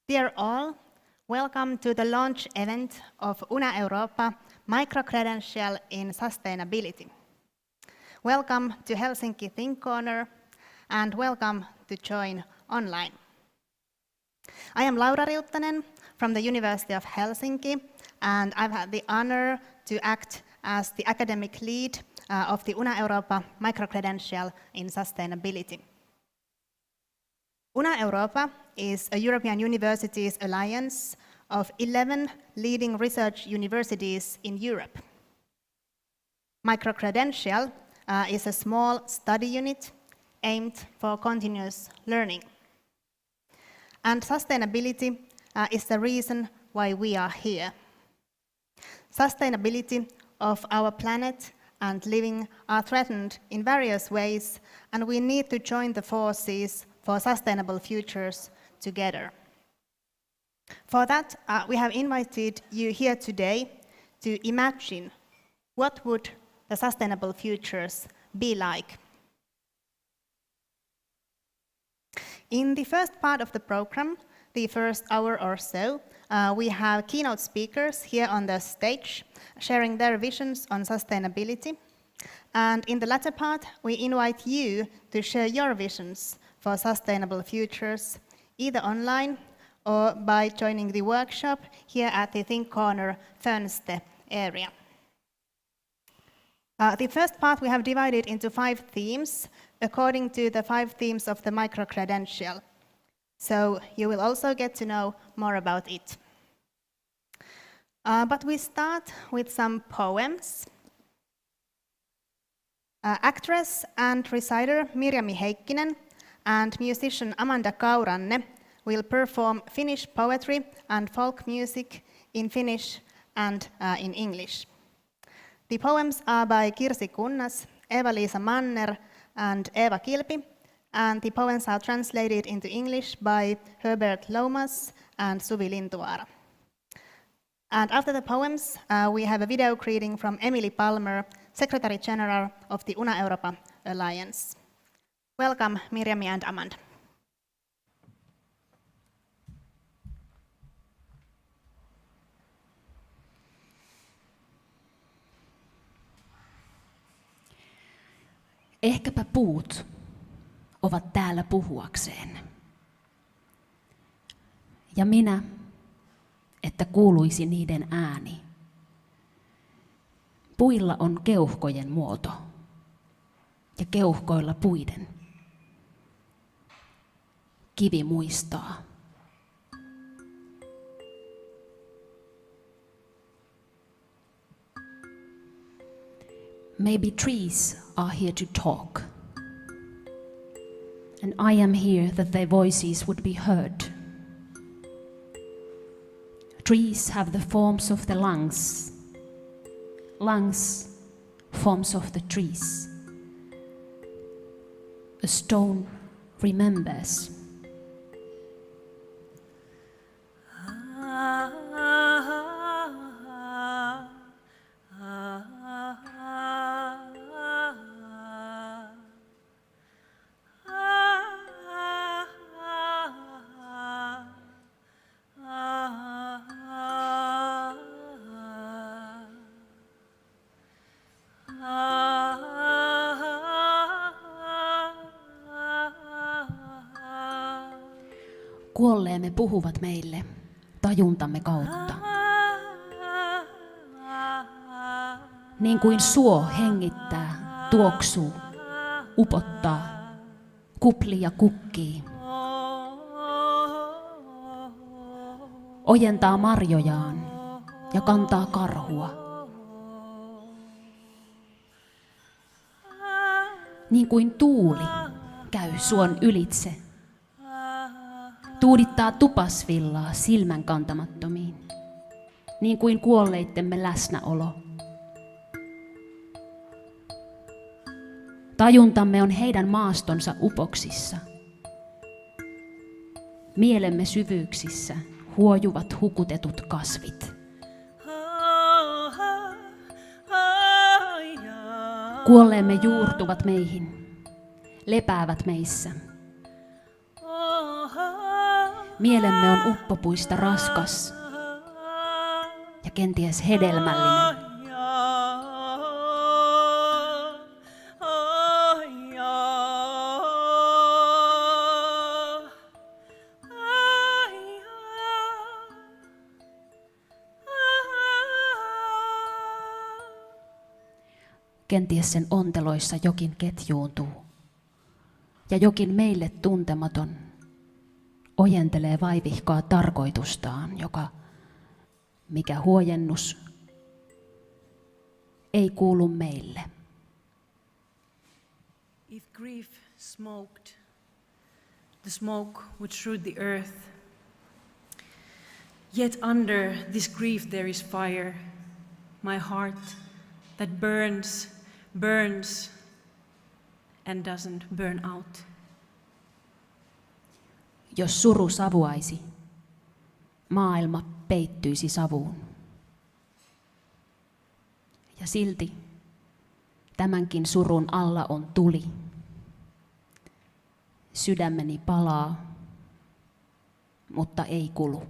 Dear all, welcome to the launch event of Europa Micro-credential in Sustainability. Welcome to Helsinki Think Corner and welcome to join online. I am Laura Riuttanen from the University of Helsinki and I've had the honor to act as the academic lead of the Europa Micro-credential in Sustainability. Europa is a European universities alliance of 11 leading research universities in Europe. Micro-credential is a small study unit aimed for continuous learning. And sustainability is the reason why we are here. Sustainability of our planet and living are threatened in various ways, and we need to join the forces for sustainable futures together. For that, we have invited you here today to imagine what would the sustainable futures be like. In the first part of the program, the first hour or so, we have keynote speakers here on the stage sharing their visions on sustainability. And in the latter part, we invite you to share your visions for sustainable futures, either online or by joining the workshop here at the Think Corner Fönste area. The first part we have divided into 5 themes according to the 5 themes of the micro-credential. So you will also get to know more about it. But we start with some poems. Actress and reciter Mirjami Heikkinen and musician Amanda Kauranne will perform Finnish poetry and folk music in Finnish and in English. The poems are by Kirsi Kunnas, Eva-Liisa Manner and Eeva Kilpi, and the poems are translated into English by Herbert Lomas and Suvi Lintuvaara. And after the poems, we have a video greeting from Emily Palmer, Secretary General of the Europa Alliance. Welcome, Mirjami and Amanda. Ehkäpä puut ovat täällä puhuakseen. Ja minä, että kuuluisi niiden ääni. Puilla on keuhkojen muoto ja keuhkoilla puiden. Kivi muistaa. Maybe trees are here to talk, and I am here that their voices would be heard. Trees have the forms of the lungs, lungs forms of the trees. A stone remembers. Kuolleemme puhuvat meille tajuntamme kautta. Niin kuin suo hengittää, tuoksuu, upottaa, kuplii ja kukkii. Ojentaa marjojaan ja kantaa karhua. Niin kuin tuuli käy suon ylitse. Tuudittaa tupasvillaa silmän kantamattomiin, niin kuin kuolleittemme läsnäolo. Tajuntamme on heidän maastonsa upoksissa. Mielemme syvyyksissä huojuvat hukutetut kasvit. Kuolleemme juurtuvat meihin, lepäävät meissä. Mielemme on uppopuista raskas ja kenties hedelmällinen. Kenties sen onteloissa jokin ketjuuntuu ja jokin meille tuntematon ojentelee vaivihkaa tarkoitustaan, joka, mikä huojennus, ei kuulu meille. If grief smoked, the smoke would shroud the earth. Yet under this grief there is fire, my heart that burns, burns, and doesn't burn out. Jos suru savuaisi, maailma peittyisi savuun. Ja silti tämänkin surun alla on tuli. Sydämeni palaa, mutta ei kulu.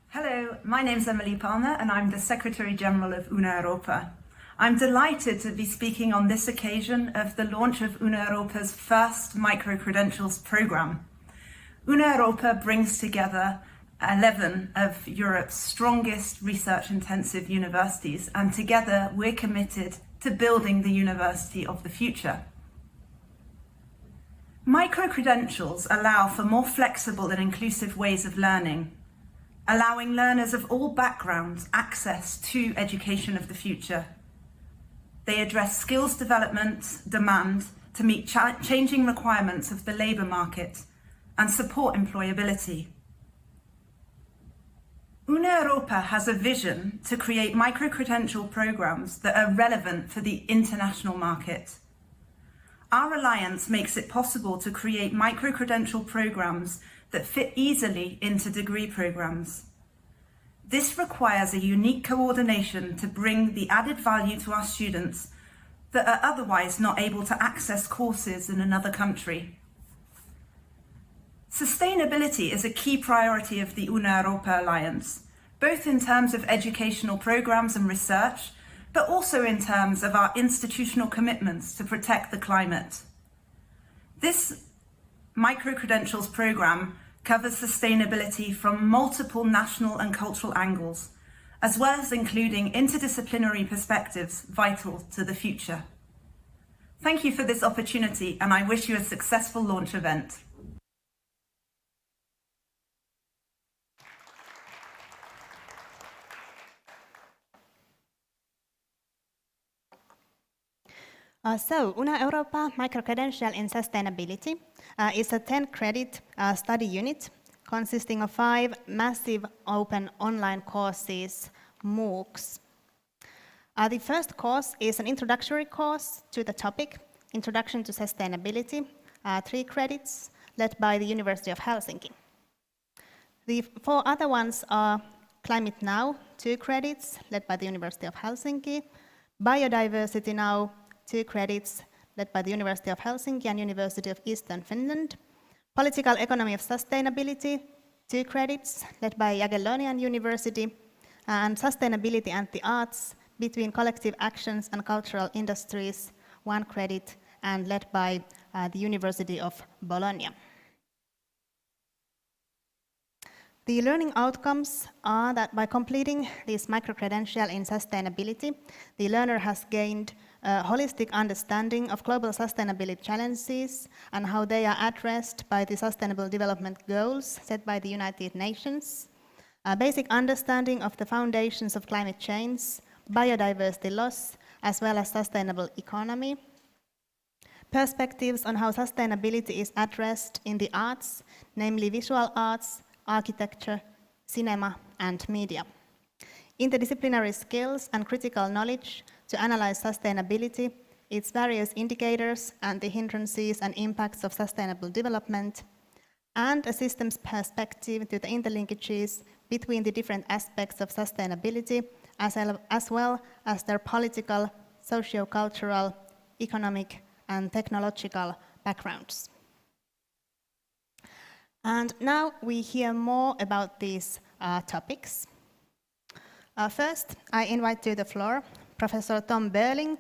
Hello, my name's Emily Palmer and I'm the Secretary General of Europa. I'm delighted to be speaking on this occasion of the launch of Europa's first Micro-credentials programme. Europa brings together 11 of Europe's strongest research-intensive universities, and together we're committed to building the university of the future. Micro-credentials allow for more flexible and inclusive ways of learning, allowing learners of all backgrounds access to education of the future. They address skills development demand to meet changing requirements of the labour market and support employability. Europa has a vision to create micro-credential programmes that are relevant for the international market. Our alliance makes it possible to create micro-credential programmes that fit easily into degree programmes. This requires a unique coordination to bring the added value to our students that are otherwise not able to access courses in another country. Sustainability is a key priority of the Europa Alliance, both in terms of educational programmes and research, but also in terms of our institutional commitments to protect the climate. This Micro-credentials programme covers sustainability from multiple national and cultural angles, as well as including interdisciplinary perspectives vital to the future. Thank you for this opportunity, and I wish you a successful launch event. So, Europa Micro-credential in Sustainability is a 10-credit study unit consisting of 5 massive open online courses, MOOCs. The first course is an introductory course to the topic, Introduction to Sustainability, 3 credits, led by the University of Helsinki. The 4 other ones are Climate Now, 2 credits, led by the University of Helsinki, Biodiversity Now, 2 credits, led by the University of Helsinki and University of Eastern Finland. Political Economy of Sustainability, 2 credits, led by Jagiellonian University. And Sustainability and the Arts, Between Collective Actions and Cultural Industries, 1 credit, and led by the University of Bologna. The learning outcomes are that by completing this micro-credential in sustainability, the learner has gained a holistic understanding of global sustainability challenges and how they are addressed by the Sustainable Development Goals set by the United Nations, a basic understanding of the foundations of climate change, biodiversity loss, as well as sustainable economy, perspectives on how sustainability is addressed in the arts, namely visual arts, architecture, cinema, and media. interdisciplinary skills and critical knowledge to analyze sustainability, its various indicators and the hindrances and impacts of sustainable development, and a systems perspective to the interlinkages between the different aspects of sustainability, as well as their political, socio-cultural, economic, and technological backgrounds. And now we hear more about these topics. First, I invite to the floor Professor Tom Berling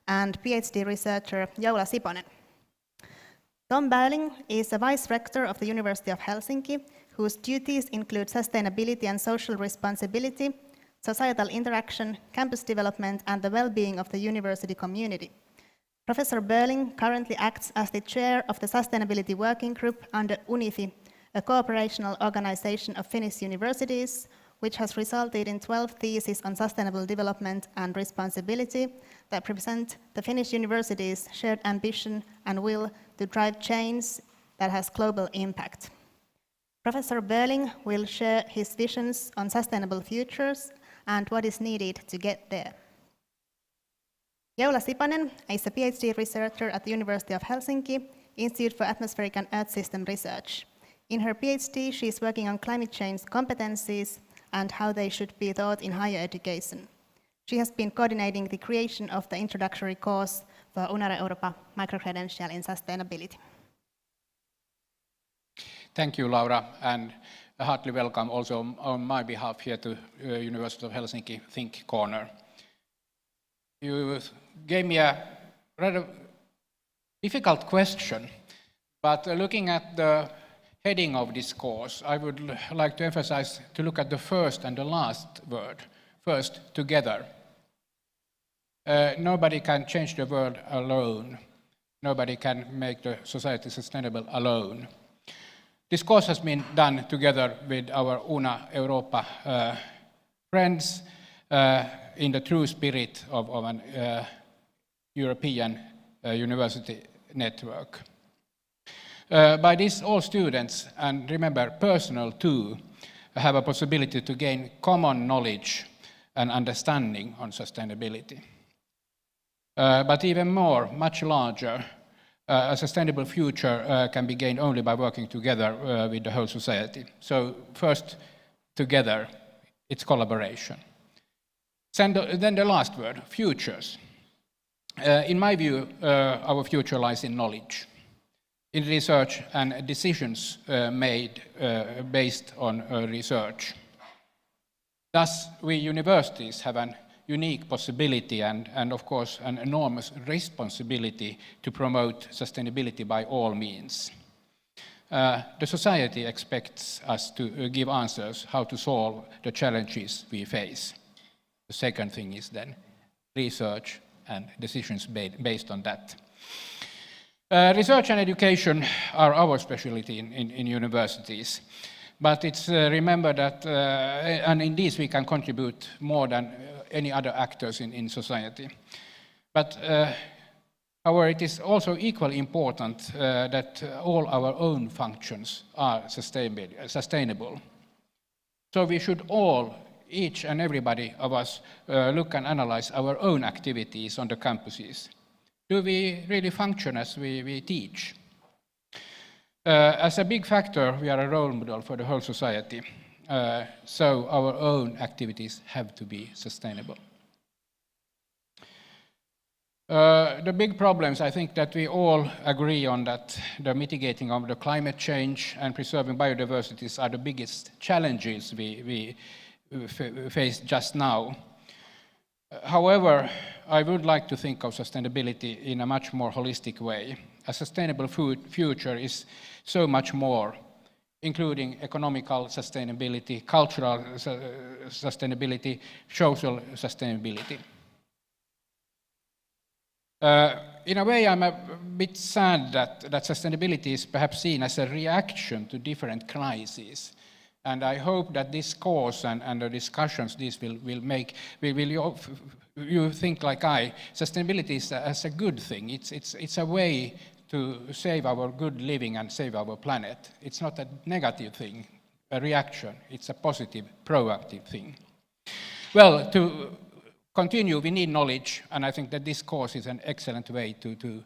and PhD researcher Joula Siponen. Tom Berling is a Vice Rector of the University of Helsinki, whose duties include sustainability and social responsibility, societal interaction, campus development, and the well-being of the university community. Professor Berling currently acts as the chair of the Sustainability Working Group under UNIFI, a cooperational organization of Finnish universities, which has resulted in 12 theses on sustainable development and responsibility that represent the Finnish universities' shared ambition and will to drive change that has global impact. Professor Berling will share his visions on sustainable futures and what is needed to get there. Joula Siponen is a PhD researcher at the University of Helsinki, Institute for Atmospheric and Earth System Research. In her PhD, she is working on climate change competencies and how they should be taught in higher education. She has been coordinating the creation of the introductory course for Europa Micro-credential in Sustainability. Thank you, Laura, and a heartily welcome also on my behalf here to University of Helsinki Think Corner. You gave me a rather difficult question, but looking at the heading of this course, I would like to emphasize to look at the first and the last word. First, together. Nobody can change the world alone. Nobody can make the society sustainable alone. This course has been done together with our Europa friends in the true spirit of an European university network. By this, all students, and remember personal too, have a possibility to gain common knowledge and understanding on sustainability. But even more, much larger, a sustainable future can be gained only by working together with the whole society. So first, together, it's collaboration. Then the last word, futures. In my view, our future lies in knowledge, in research and decisions made based on research. Thus, we universities have an unique possibility and of course an enormous responsibility to promote sustainability by all means. The society expects us to give answers how to solve the challenges we face. The second thing is then research and decisions based on that. Research and education are our specialty in universities, but it's remember that and in these we can contribute more than any other actors in society. But however, it is also equally important that all our own functions are sustainable. So we should all, each and everybody of us, look and analyze our own activities on the campuses. Do we really function as we teach? As a big factor, we are a role model for the whole society. So our own activities have to be sustainable. The big problems, I think that we all agree on that the mitigating of the climate change and preserving biodiversity are the biggest challenges we face just now. However, I would like to think of sustainability in a much more holistic way. A sustainable future is so much more, including economical sustainability, cultural sustainability, social sustainability. In a way, I'm a bit sad that sustainability is perhaps seen as a reaction to different crises. And I hope that this course and the discussions this will make, you think like I, sustainability is as a good thing. It's a way to save our good living and save our planet. It's not a negative thing, a reaction. It's a positive, proactive thing. Well, to continue, we need knowledge, and I think that this course is an excellent way to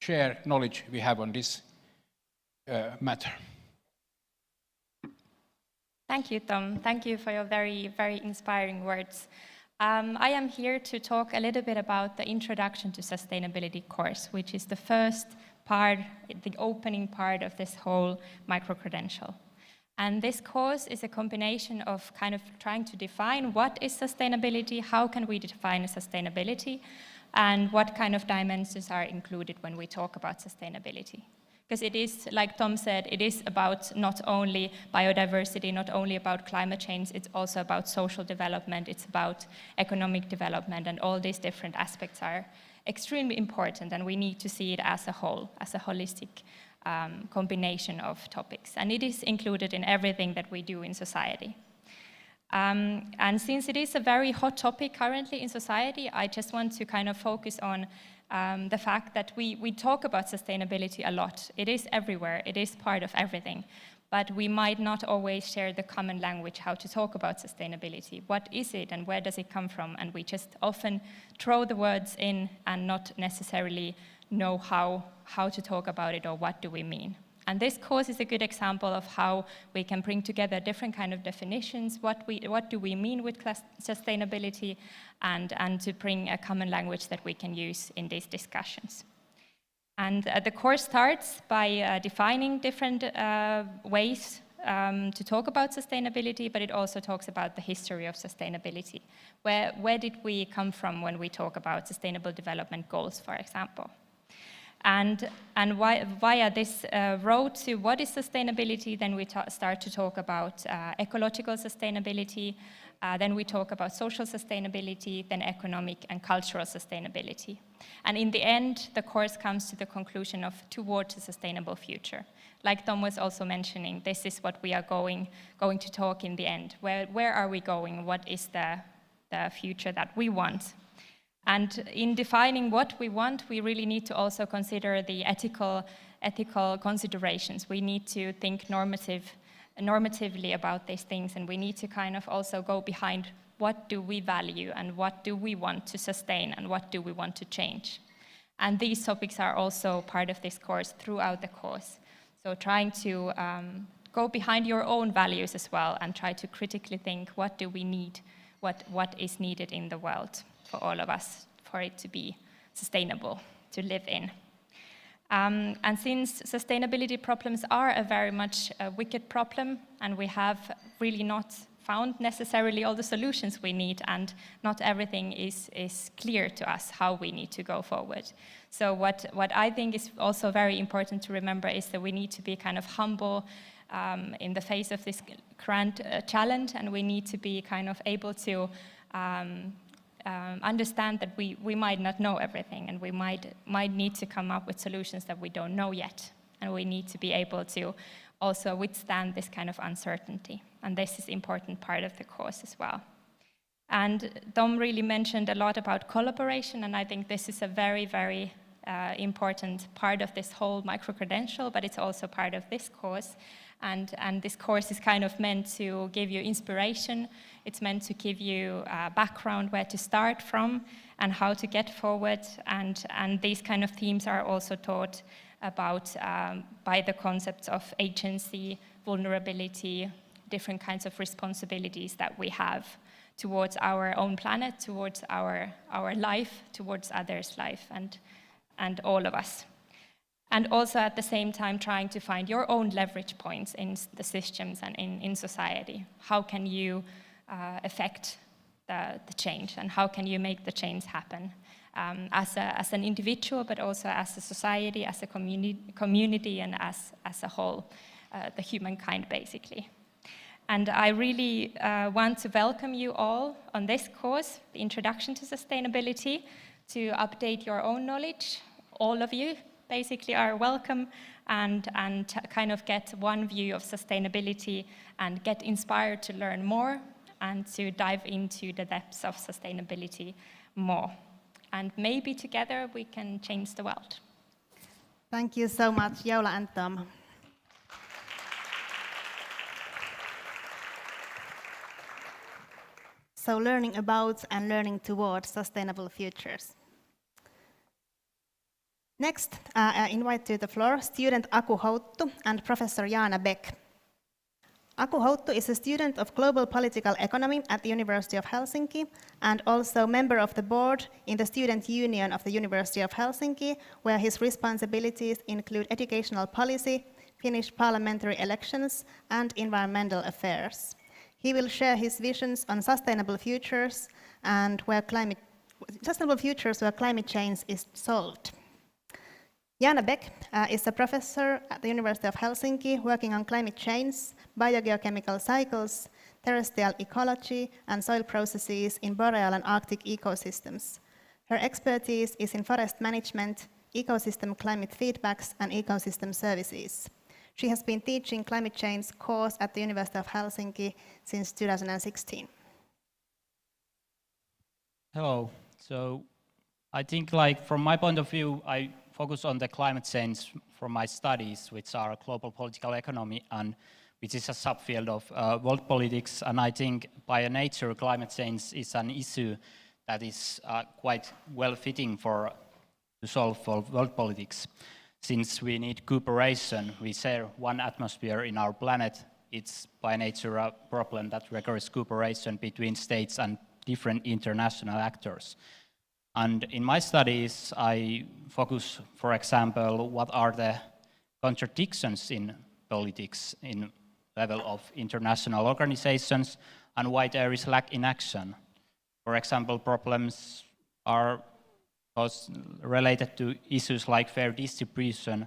share knowledge we have on this matter. Thank you, Tom. Thank you for your very, very inspiring words. I am here to talk a little bit about the Introduction to Sustainability course, which is the first part, the opening part of this whole micro-credential. And this course is a combination of kind of trying to define what is sustainability, how can we define sustainability, and what kind of dimensions are included when we talk about sustainability. Because it is, like Tom said, it is about not only biodiversity, not only about climate change, it's also about social development, it's about economic development, and all these different aspects are extremely important, and we need to see it as a whole, as a holistic combination of topics. And it is included in everything that we do in society. And since it is a very hot topic currently in society, I just want to kind of focus on the fact that we talk about sustainability a lot. It is everywhere, it is part of everything, but we might not always share the common language how to talk about sustainability. What is it and where does it come from? And we just often throw the words in and not necessarily know how to talk about it or what do we mean. And this course is a good example of how we can bring together different kind of definitions, what do we mean with sustainability, and to bring a common language that we can use in these discussions. And the course starts by defining different ways to talk about sustainability, but it also talks about the history of sustainability. Where did we come from when we talk about sustainable development goals, for example? And via this road to what is sustainability, then we start to talk about ecological sustainability, then we talk about social sustainability, then economic and cultural sustainability. And in the end, the course comes to the conclusion of towards a sustainable future. Like Tom was also mentioning, this is what we are going to talk in the end. Where are we going? What is the future that we want? And in defining what we want, we really need to also consider the ethical considerations. We need to think normatively about these things, and we need to kind of also go behind what do we value and what do we want to sustain and what do we want to change. And these topics are also part of this course throughout the course. So trying to go behind your own values as well and try to critically think what do we need, what is needed in the world for all of us, for it to be sustainable, to live in. And since sustainability problems are a very much wicked problem, and we have really not found necessarily all the solutions we need, and not everything is clear to us how we need to go forward. So what I think is also very important to remember is that we need to be kind of humble in the face of this grand challenge, and we need to be kind of able to understand that we might not know everything, and we might need to come up with solutions that we don't know yet. And we need to be able to also withstand this kind of uncertainty. And this is an important part of the course as well. And Dom really mentioned a lot about collaboration, and I think this is a very, very important part of this whole micro-credential, but it's also part of this course. And this course is kind of meant to give you inspiration. It's meant to give you a background where to start from and how to get forward. And these kind of themes are also taught about by the concepts of agency, vulnerability, different kinds of responsibilities that we have towards our own planet, towards our life, towards others' life, and all of us. And also at the same time trying to find your own leverage points in the systems and in society. How can you affect the change, and how can you make the change happen as an individual, but also as a society, as a community, and as a whole, the humankind basically. And I really want to welcome you all on this course, the Introduction to Sustainability, to update your own knowledge. All of you basically are welcome, and kind of get one view of sustainability and get inspired to learn more and to dive into the depths of sustainability more. And maybe together we can change the world. Thank you so much, Joula and Tom. so learning about and learning towards sustainable futures. Next, I invite to the floor student Aku Houttu and Professor Jaana Beck. Aku Houttu is a student of Global Political Economy at the University of Helsinki and also member of the board in the Student Union of the University of Helsinki, where his responsibilities include educational policy, Finnish parliamentary elections, and environmental affairs. He will share his visions on sustainable futures where climate change is solved. Jaana Beck is a professor at the University of Helsinki working on climate change, biogeochemical cycles, terrestrial ecology, and soil processes in boreal and Arctic ecosystems. Her expertise is in forest management, ecosystem climate feedbacks, and ecosystem services. She has been teaching climate change course at the University of Helsinki since 2016. Hello. So I think from my point of view, I focus on the climate change from my studies, which are global political economy, and which is a subfield of world politics. And I think by nature, climate change is an issue that is quite well fitting to solve for world politics. Since we need cooperation, we share one atmosphere in our planet. It's by nature a problem that requires cooperation between states and different international actors. And in my studies, I focus, for example, what are the contradictions in politics in level of international organizations and why there is lack in action. For example, problems are related to issues like fair distribution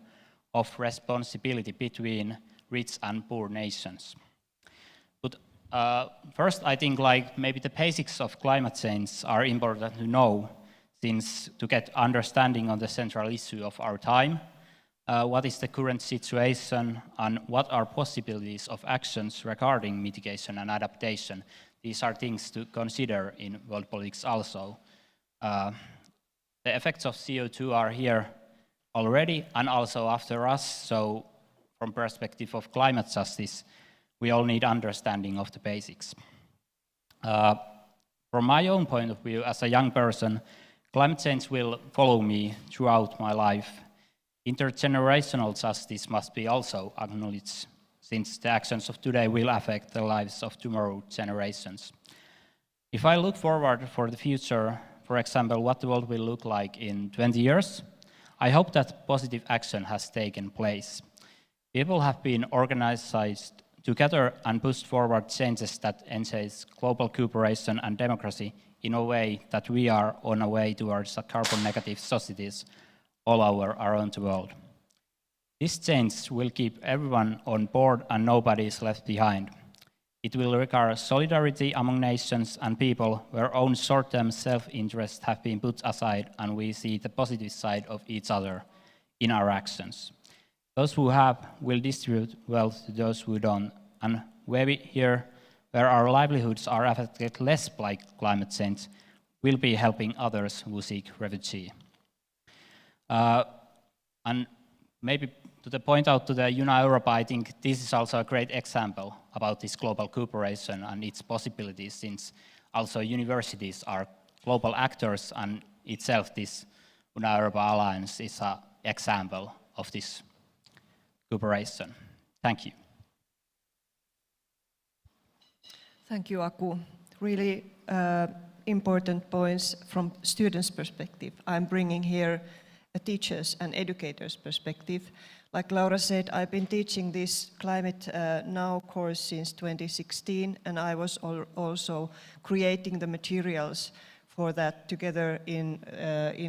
of responsibility between rich and poor nations. But first, I think maybe the basics of climate change are important to know, since to get understanding on the central issue of our time, what is the current situation and what are possibilities of actions regarding mitigation and adaptation. These are things to consider in world politics also. The effects of CO2 are here already and also after us, so from perspective of climate justice, we all need understanding of the basics. From my own point of view, as a young person, climate change will follow me throughout my life. Intergenerational justice must be also acknowledged, since the actions of today will affect the lives of tomorrow's generations. If I look forward for the future, for example, what the world will look like in 20 years, I hope that positive action has taken place. People have been organized together and pushed forward changes that enhance global cooperation and democracy in a way that we are on a way towards a carbon-negative societies all around the world. This change will keep everyone on board and nobody is left behind. It will require solidarity among nations and people where own short-term self-interests have been put aside and we see the positive side of each other in our actions. Those who have will distribute wealth to those who don't, and where our livelihoods are affected less by climate change, will be helping others who seek refuge. And maybe to point out to the Europa, I think this is also a great example about this global cooperation and its possibilities, since also universities are global actors, and itself this Europa Alliance is an example of this cooperation. Thank you. Thank you, Aku. Really important points from students' perspective. I'm bringing here a teacher's and educator's perspective. Like Laura said, I've been teaching this Climate Now course since 2016, and I was also creating the materials for that together in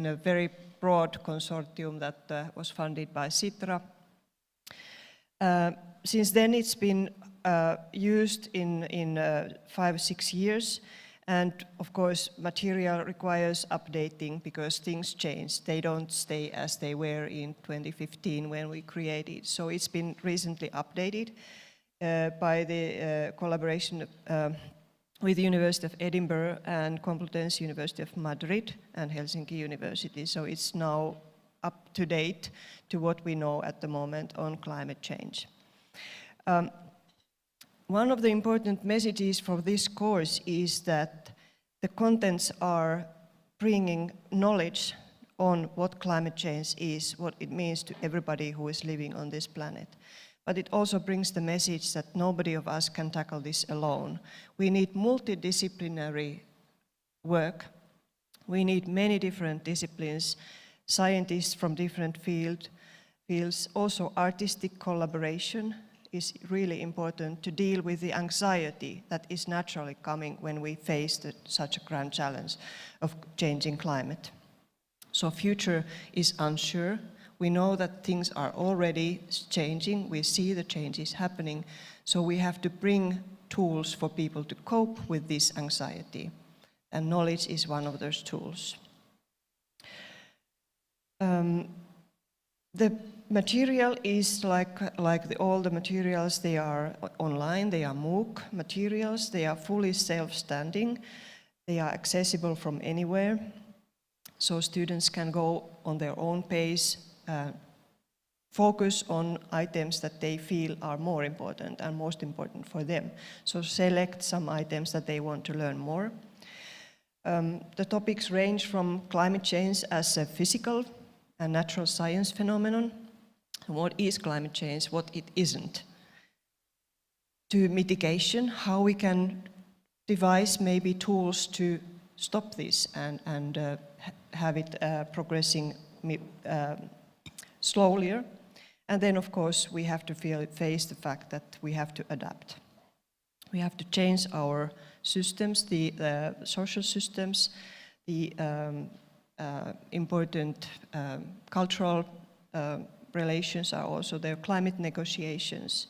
a very broad consortium that was funded by Sitra. Since then, it's been used in 5-6 years. And of course, material requires updating because things change. They don't stay as they were in 2015 when we created. So it's been recently updated by the collaboration with the University of Edinburgh and Complutense University of Madrid and Helsinki University. So it's now up to date to what we know at the moment on climate change. One of the important messages for this course is that The contents are bringing knowledge on what climate change is, what it means to everybody who is living on this planet. But it also brings the message that nobody of us can tackle this alone. We need multidisciplinary work. We need many different disciplines, scientists from different fields. Also artistic collaboration is really important to deal with the anxiety that is naturally coming when we face such a grand challenge of changing climate. So future is unsure. We know that things are already changing. We see the changes happening. So we have to bring tools for people to cope with this anxiety. And knowledge is one of those tools. The material is like all the materials, they are online, they are MOOC materials, they are fully self-standing, they are accessible from anywhere. So students can go on their own pace, focus on items that they feel are more important and most important for them. So select some items that they want to learn more. The topics range from climate change as a physical and natural science phenomenon, what is climate change, what it isn't, to mitigation, how we can devise maybe tools to stop this and have it progressing slowly. And then, of course, we have to face the fact that we have to adapt. We have to change our systems, the social systems, the important cultural relations are also there, climate negotiations.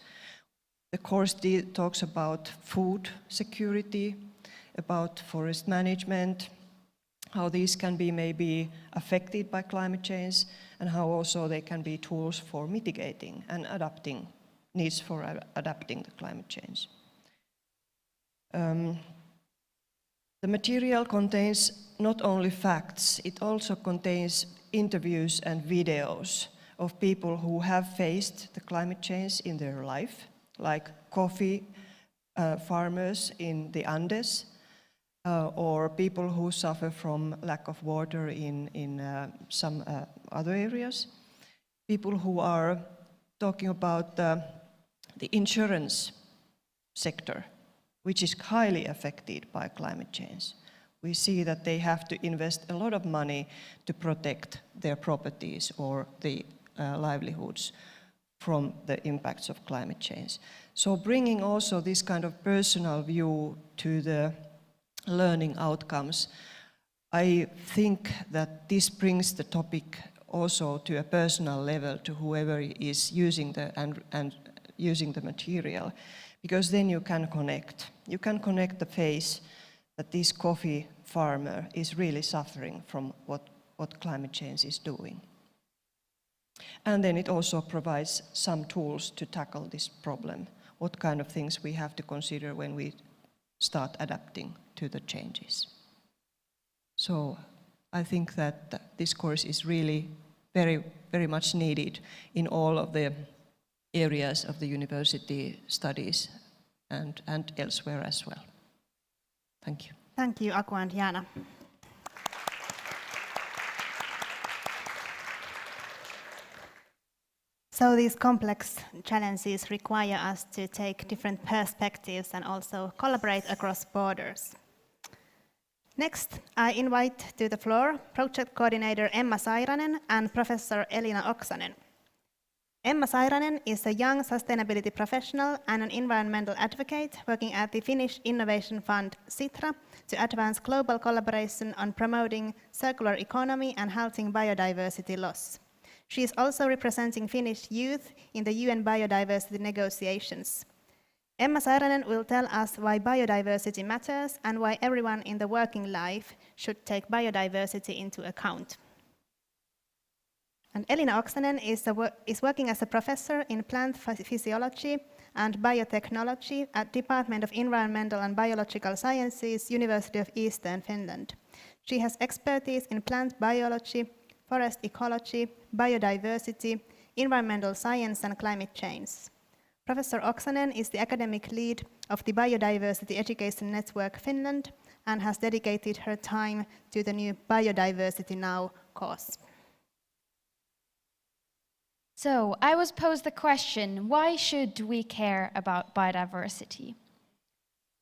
The course talks about food security, about forest management, how these can be maybe affected by climate change, and how also they can be tools for mitigating and adapting, needs for adapting to climate change. The material contains not only facts, it also contains interviews and videos of people who have faced the climate change in their life, like coffee farmers in the Andes, or people who suffer from lack of water in some other areas. People who are talking about the insurance sector, which is highly affected by climate change. We see that they have to invest a lot of money to protect their properties or the livelihoods from the impacts of climate change. So bringing also this kind of personal view to the learning outcomes, I think that this brings the topic also to a personal level to whoever is using using the material, because then you can connect. You can connect the face that this coffee farmer is really suffering from what climate change is doing. And then it also provides some tools to tackle this problem, what kind of things we have to consider when we start adapting to the changes. So I think that this course is really very, very much needed in all of the areas of the university studies and elsewhere as well. Thank you. Thank you, Aku and Jana. So these complex challenges require us to take different perspectives and also collaborate across borders. Next, I invite to the floor Project Coordinator Emma Sairanen and Professor Elina Oksanen. Emma Sairanen is a young sustainability professional and an environmental advocate working at the Finnish Innovation Fund Sitra to advance global collaboration on promoting circular economy and halting biodiversity loss. She is also representing Finnish youth in the UN biodiversity negotiations. Emma Sairanen will tell us why biodiversity matters and why everyone in the working life should take biodiversity into account. And Elina Oksanen is working as a professor in plant physiology and biotechnology at Department of Environmental and Biological Sciences, University of Eastern Finland. She has expertise in plant biology, forest ecology, biodiversity, environmental science and climate change. Professor Oksanen is the academic lead of the Biodiversity Education Network Finland and has dedicated her time to the new Biodiversity Now course. So, I was posed the question, why should we care about biodiversity?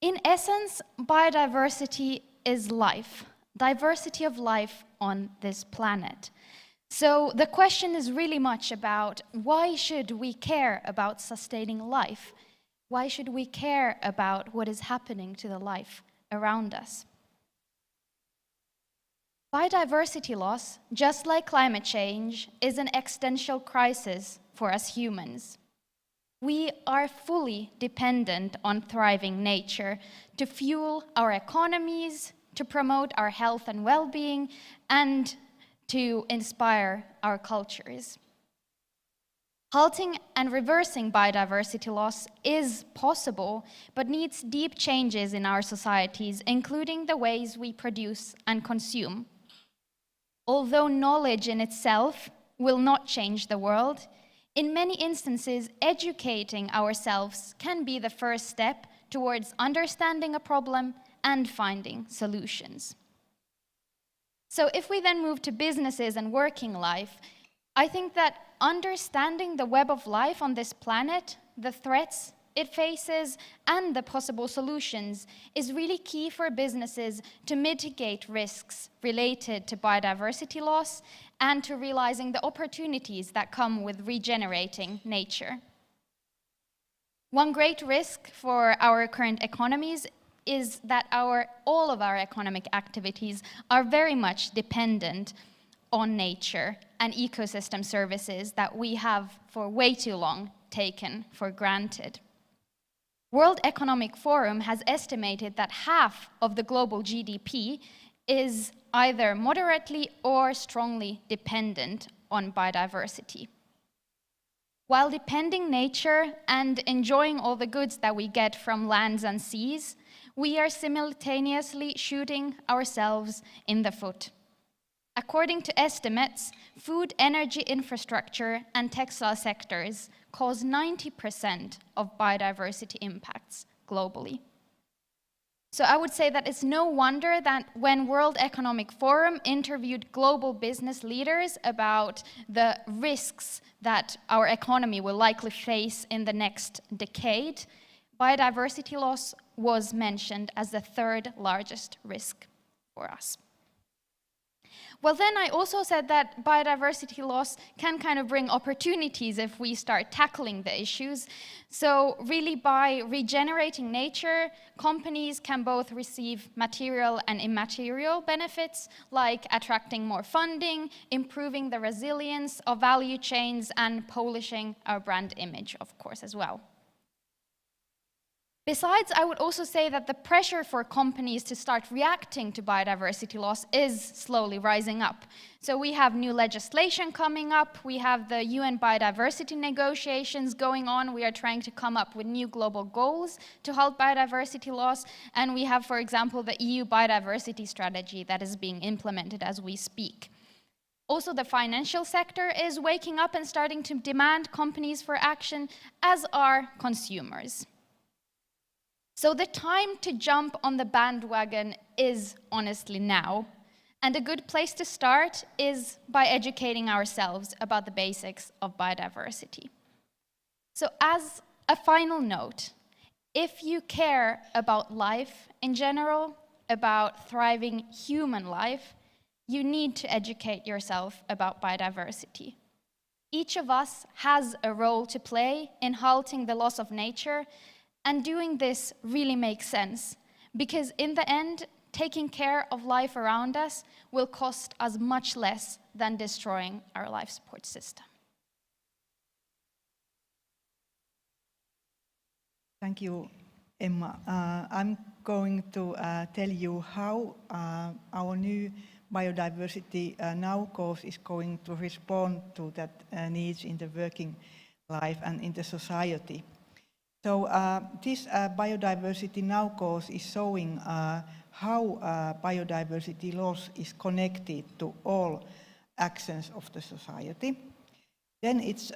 In essence, biodiversity is life, diversity of life on this planet. So the question is really much about why should we care about sustaining life? Why should we care about what is happening to the life around us? Biodiversity loss, just like climate change, is an existential crisis for us humans. We are fully dependent on thriving nature to fuel our economies, to promote our health and well-being, and to inspire our cultures. Halting and reversing biodiversity loss is possible, but needs deep changes in our societies, including the ways we produce and consume. Although knowledge in itself will not change the world, in many instances, educating ourselves can be the first step towards understanding a problem and finding solutions. So if we then move to businesses and working life, I think that understanding the web of life on this planet, the threats it faces, and the possible solutions is really key for businesses to mitigate risks related to biodiversity loss and to realizing the opportunities that come with regenerating nature. One great risk for our current economies is that all of our economic activities are very much dependent on nature and ecosystem services that we have for way too long taken for granted. World Economic Forum has estimated that half of the global GDP is either moderately or strongly dependent on biodiversity. While depending nature and enjoying all the goods that we get from lands and seas, we are simultaneously shooting ourselves in the foot. According to estimates, food, energy infrastructure, and textile sectors cause 90% of biodiversity impacts globally. So I would say that it's no wonder that when World Economic Forum interviewed global business leaders about the risks that our economy will likely face in the next decade, biodiversity loss was mentioned as the third largest risk for us. Well, then I also said that biodiversity loss can kind of bring opportunities if we start tackling the issues. So really by regenerating nature, companies can both receive material and immaterial benefits, like attracting more funding, improving the resilience of value chains, and polishing our brand image, of course, as well. Besides, I would also say that the pressure for companies to start reacting to biodiversity loss is slowly rising up. So we have new legislation coming up, we have the UN biodiversity negotiations going on, we are trying to come up with new global goals to halt biodiversity loss, and we have, for example, the EU biodiversity strategy that is being implemented as we speak. Also, the financial sector is waking up and starting to demand companies for action, as are consumers. So the time to jump on the bandwagon is honestly now. And a good place to start is by educating ourselves about the basics of biodiversity. So as a final note, if you care about life in general, about thriving human life, you need to educate yourself about biodiversity. Each of us has a role to play in halting the loss of nature. And doing this really makes sense, because in the end, taking care of life around us will cost us much less than destroying our life support system. Thank you, Emma. I'm going to tell you how our new Biodiversity Now course is going to respond to that needs in the working life and in the society. So this Biodiversity Now course is showing how biodiversity loss is connected to all actions of the society. then it's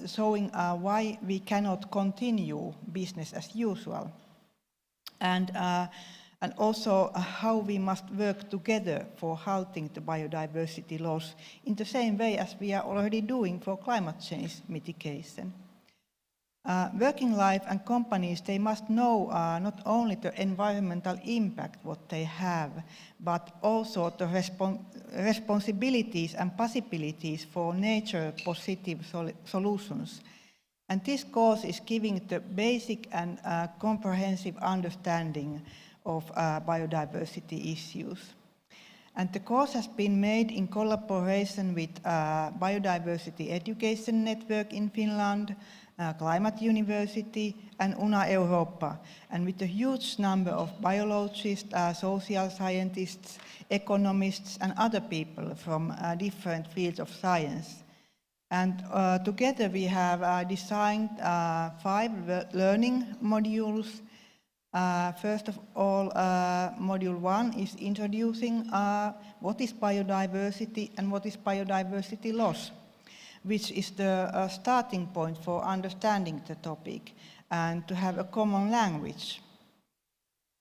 showing why we cannot continue business as usual. And also how we must work together for halting the biodiversity loss in the same way as we are already doing for climate change mitigation. Working life and companies, they must know not only the environmental impact what they have, but also the responsibilities and possibilities for nature positive solutions. And this course is giving the basic and comprehensive understanding of biodiversity issues. And the course has been made in collaboration with Biodiversity Education Network in Finland, Climate University and Europa, and with a huge number of biologists, social scientists, economists and other people from different fields of science. And together we have designed 5 learning modules. First of all, Module 1 is introducing what is biodiversity and what is biodiversity loss, which is the starting point for understanding the topic and to have a common language.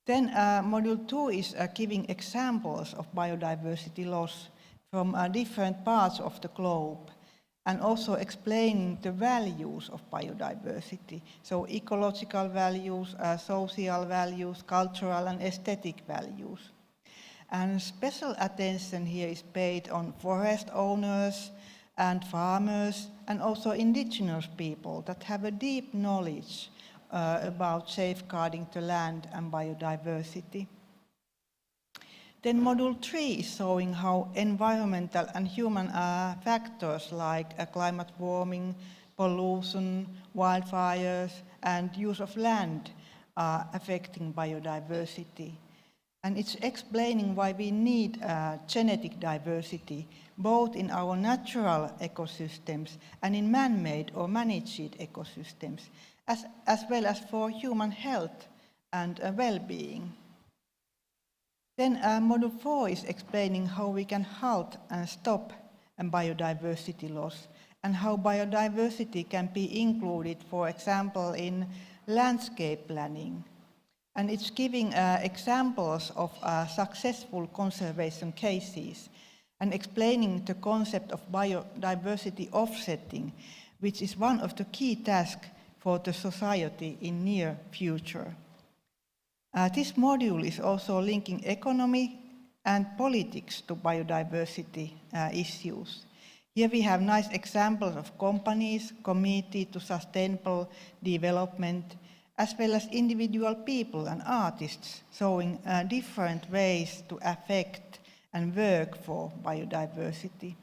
Then Module 2 is giving examples of biodiversity loss from different parts of the globe and also explaining the values of biodiversity. So ecological values, social values, cultural and aesthetic values. And special attention here is paid on forest owners and farmers and also indigenous people that have a deep knowledge about safeguarding the land and biodiversity. Then Module 3 is showing how environmental and human factors like climate warming, pollution, wildfires and use of land are affecting biodiversity. And it's explaining why we need genetic diversity, both in our natural ecosystems and in man-made or managed ecosystems, as well as for human health and well-being. Then Module 4 is explaining how we can halt and stop biodiversity loss and how biodiversity can be included, for example, in landscape planning. And it's giving examples of successful conservation cases and explaining the concept of biodiversity offsetting, which is one of the key tasks for the society in near future. This module is also linking economy and politics to biodiversity issues. Here we have nice examples of companies committed to sustainable development, as well as individual people and artists showing different ways to affect and work for biodiversity.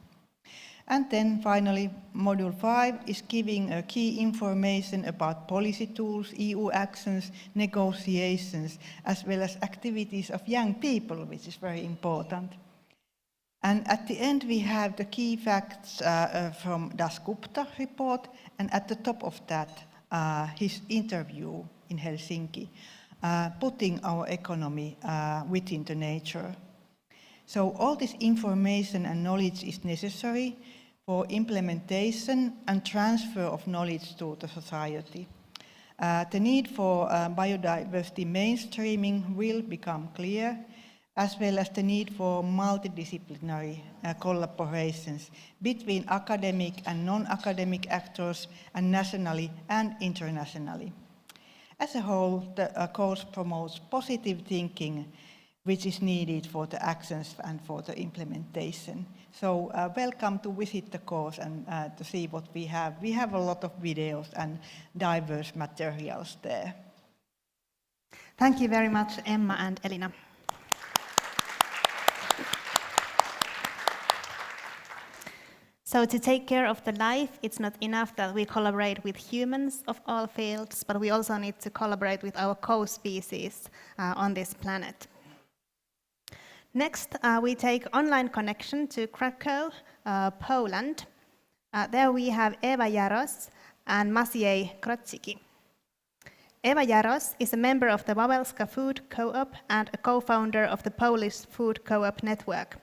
And then finally, Module 5 is giving key information about policy tools, EU actions, negotiations, as well as activities of young people, which is very important. And at the end, we have the key facts from Das Gupta report, and at the top of that, his interview in Helsinki, putting our economy within the nature. So all this information and knowledge is necessary for implementation and transfer of knowledge to the society. The need for biodiversity mainstreaming will become clear, as well as the need for multidisciplinary collaborations between academic and non-academic actors, and nationally and internationally. As a whole, the course promotes positive thinking, which is needed for the actions and for the implementation. So welcome to visit the course and to see what we have. We have a lot of videos and diverse materials there. Thank you very much, Emma and Elina. So to take care of the life, it's not enough that we collaborate with humans of all fields, but we also need to collaborate with our co-species on this planet. Next, we take online connection to Krakow, Poland. There we have Eva Jaros and Maciej Krocicki. Eva Jaros is a member of the Wawelska Food Co-op and a co-founder of the Polish Food Co-op Network.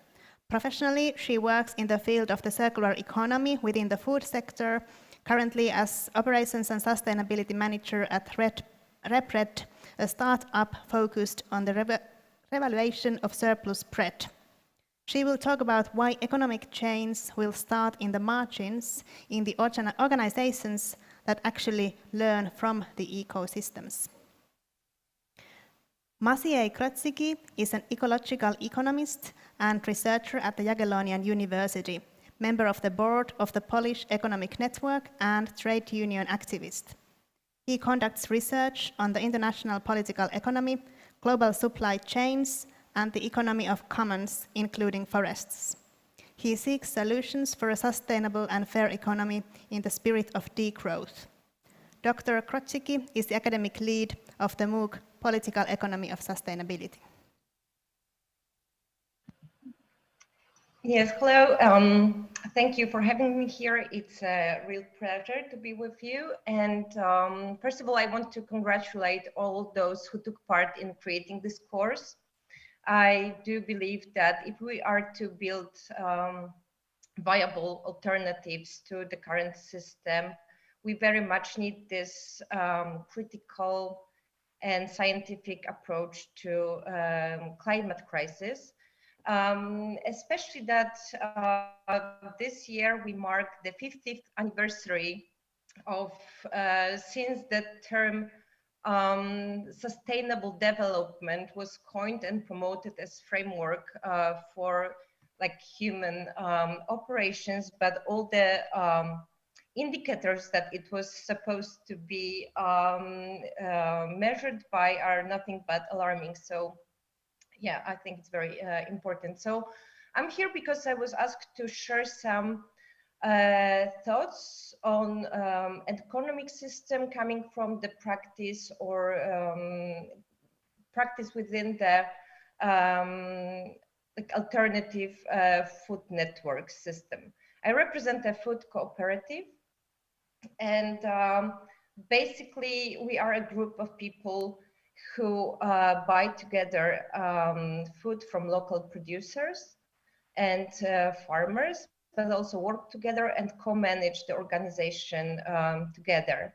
Professionally, she works in the field of the circular economy within the food sector, currently as Operations and Sustainability Manager at RepRed, a startup focused on the revaluation of surplus bread. She will talk about why economic change will start in the margins in the organizations that actually learn from the ecosystems. Maciej Krocki is an ecological economist and researcher at the Jagiellonian University, member of the board of the Polish Economic Network and trade union activist. He conducts research on the international political economy, global supply chains, and the economy of commons, including forests. He seeks solutions for a sustainable and fair economy in the spirit of degrowth. Dr. Krocki is the academic lead of the MOOC Political Economy of Sustainability. Yes, hello. Thank you for having me here. It's a real pleasure to be with you. And first of all, I want to congratulate all those who took part in creating this course. I do believe that if we are to build viable alternatives to the current system, we very much need this critical and scientific approach to climate crisis. Especially that this year we mark the 50th anniversary of since the term sustainable development was coined and promoted as framework for like human operations, but all the indicators that it was supposed to be measured by are nothing but alarming. So yeah, I think it's very important. So I'm here because I was asked to share some thoughts on an economic system coming from the practice or practice within the like alternative food network system. I represent a food cooperative, and basically we are a group of people who buy together food from local producers and farmers, but also work together and co-manage the organization together.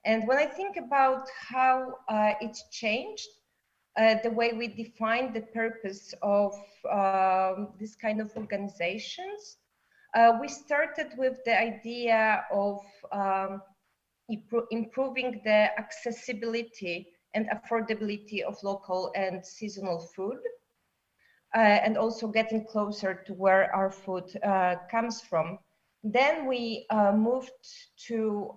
And when I think about how it's changed, the way we define the purpose of this kind of organizations, we started with the idea of improving the accessibility and affordability of local and seasonal food, and also getting closer to where our food comes from. Then we moved to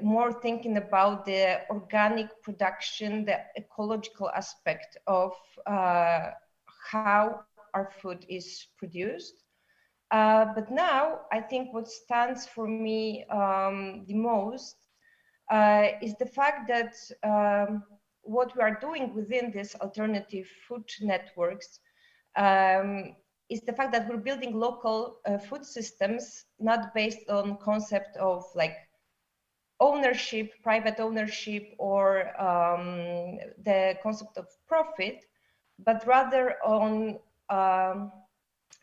more thinking about the organic production, the ecological aspect of how our food is produced. But now I think what stands for me the most is the fact that what we are doing within these alternative food networks is the fact that we're building local food systems, not based on concept of like ownership, private ownership, or the concept of profit, but rather on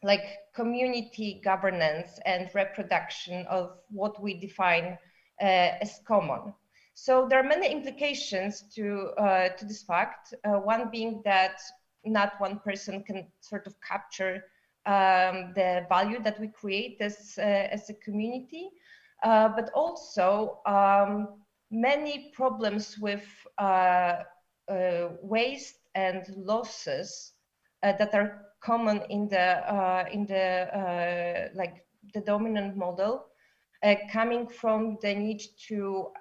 like community governance and reproduction of what we define as common. So there are many implications to this fact. One being that not one person can sort of capture the value that we create as a community, but also many problems with waste and losses that are common in the like the dominant model, coming from the need to,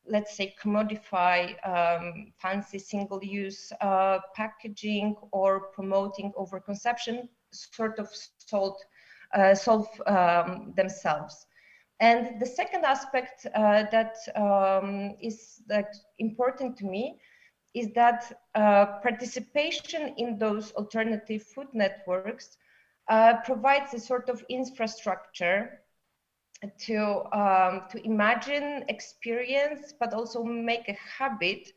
let's say, commodify fancy single-use packaging or promoting overconsumption, sort of solve themselves. And the second aspect that is like important to me is that participation in those alternative food networks provides a sort of infrastructure to imagine, experience, but also make a habit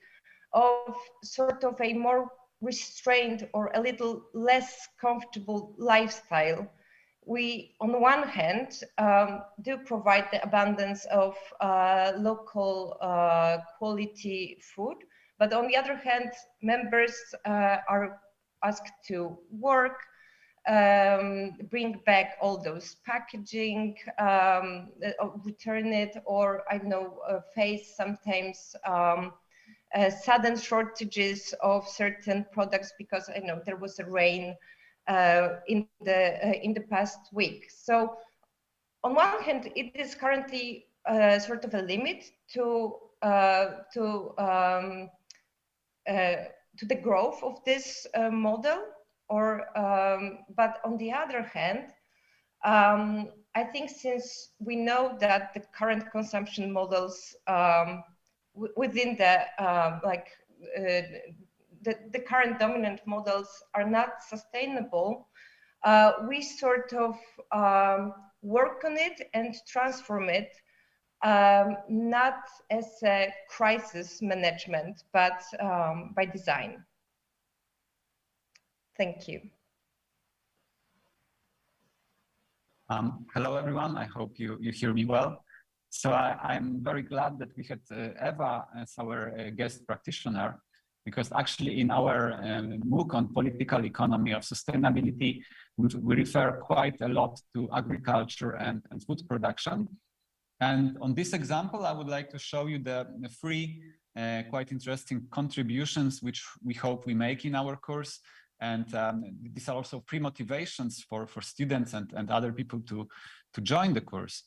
of sort of a more restrained or a little less comfortable lifestyle, we, on the one hand, do provide the abundance of local quality food, but on the other hand, members are asked to work, bring back all those packaging, return it, or I know face sometimes sudden shortages of certain products because I know there was a rain in the past week. So on one hand, it is currently sort of a limit to the growth of this model, or but on the other hand, I think since we know that the current consumption models within the the current dominant models are not sustainable, we sort of work on it and transform it, not as a crisis management, but by design. Thank you. Hello, everyone. I hope you hear me well. So I'm very glad that we had Eva as our guest practitioner, because actually in our MOOC on political economy of sustainability, we refer quite a lot to agriculture and food production. And on this example, I would like to show you the three quite interesting contributions which we hope we make in our course. And these are also pre-motivations for students and other people to join the course.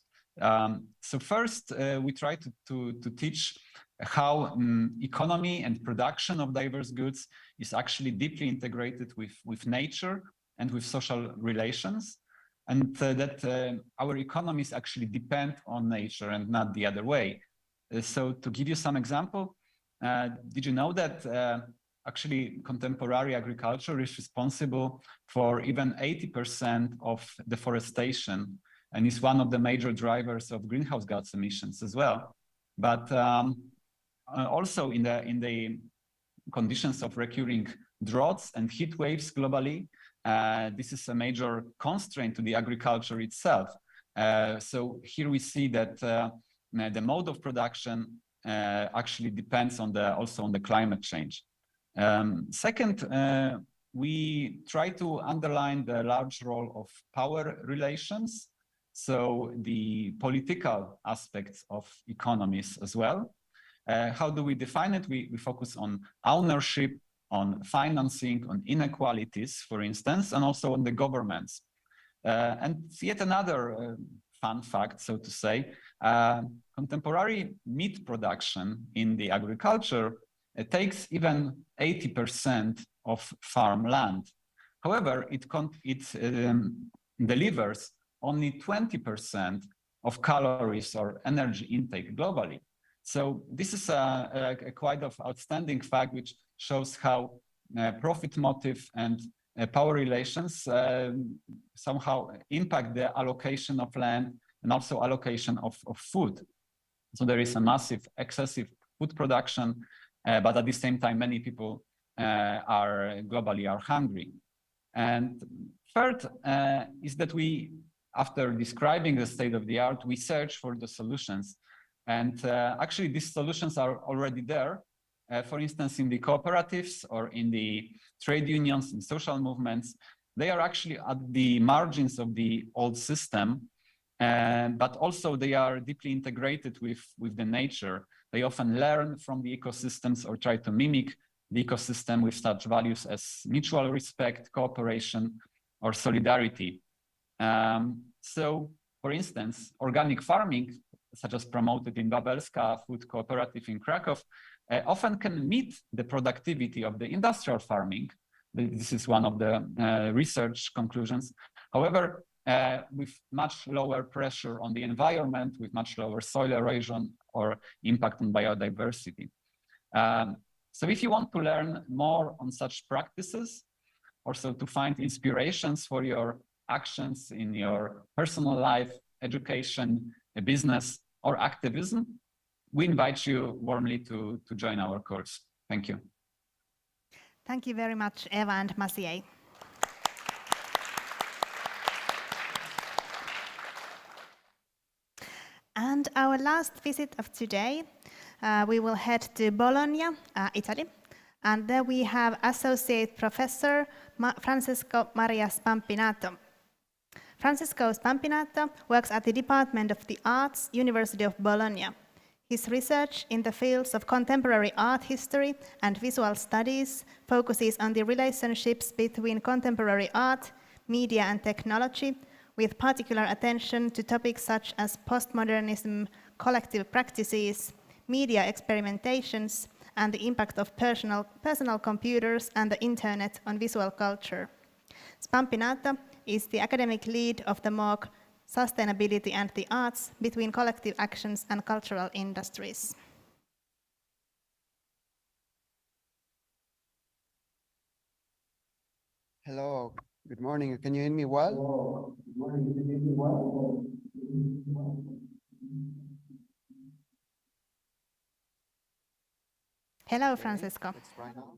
So first, we try to teach how economy and production of diverse goods is actually deeply integrated with nature and with social relations, and that our economies actually depend on nature and not the other way. So to give you some example, did you know that actually contemporary agriculture is responsible for even 80% of deforestation and is one of the major drivers of greenhouse gas emissions as well. But also in the conditions of recurring droughts and heat waves globally, this is a major constraint to the agriculture itself. So here we see that the mode of production actually depends on also on the climate change. Second, we try to underline the large role of power relations, so the political aspects of economies as well. How do we define it? We focus on ownership, on financing, on inequalities, for instance, and also on the governments. And yet another fun fact, so to say, contemporary meat production in the agriculture, it takes even 80% of farmland. However, it delivers only 20% of calories or energy intake globally. So this is a quite of outstanding fact, which shows how profit motive and power relations somehow impact the allocation of land and also allocation of food. So there is a massive excessive food production, but at the same time, many people globally are hungry. And third is that we, after describing the state of the art, we search for the solutions. And actually, these solutions are already there. For instance, in the cooperatives or in the trade unions and social movements, they are actually at the margins of the old system, but also they are deeply integrated with the nature. They often learn from the ecosystems or try to mimic the ecosystem with such values as mutual respect, cooperation, or solidarity. So, for instance, organic farming, such as promoted in Babelska Food Cooperative in Krakow, often can meet the productivity of the industrial farming. This is one of the research conclusions. However, with much lower pressure on the environment, with much lower soil erosion or impact on biodiversity. So if you want to learn more on such practices, also to find inspirations for your actions in your personal life, education, business, or activism, we invite you warmly to join our course. Thank you. Thank you very much, Eva and Maciej. And our last visit of today, we will head to Bologna, Italy. And there we have Associate Professor Francesco Maria Spampinato. Francesco Spampinato works at the Department of the Arts, University of Bologna. His research in the fields of contemporary art history and visual studies focuses on the relationships between contemporary art, media and technology, with particular attention to topics such as postmodernism, collective practices, media experimentations, and the impact of personal computers and the internet on visual culture. Spampinato is the academic lead of the MOOC Sustainability and the Arts between collective actions and cultural industries. Hello, good morning. Can you hear me well? Hello. Good morning. Can you hear me well? Hello, Francesco. Let's try now.